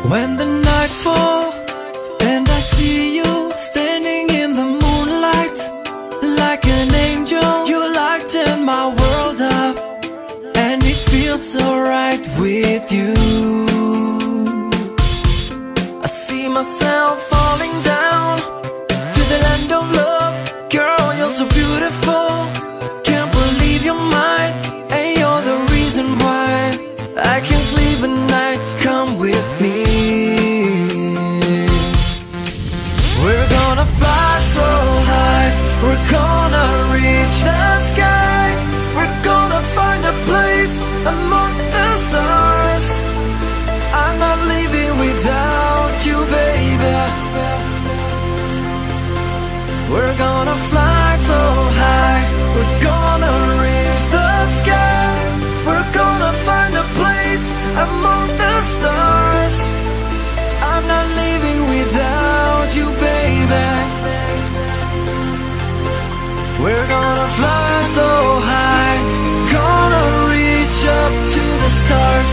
When the night falls and I see you standing in the moonlight, like an angel, you lighten my world up, and it feels so right with you. I see myself falling down to the land of love. Girl, you're so beautiful, can't believe you're mine, and you're the reason why I can't sleep at night. Come with me. We're gonna fly so high, we're gonna reach the sky. We're gonna find a place among the stars. I'm not leaving without you, baby. We're gonna fly so high, we're gonna reach the sky. We're gonna find a place among the stars. I'm not leaving without you, baby. We're gonna fly so high, gonna reach up to the stars.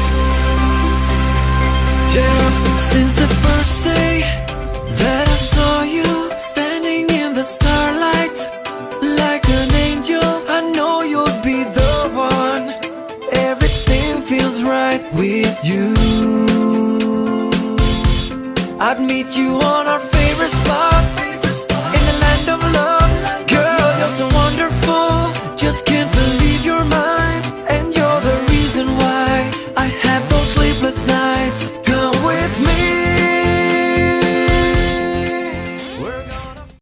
Yeah. Since the first day that I saw you standing in the starlight, like an angel, I know you'll be the one. Everything feels right with you. I'd meet you on our favorite spot in the land of love. Girl, you're so wonderful, just can't believe you're mine, and you're the reason why I have those sleepless nights. Come with me.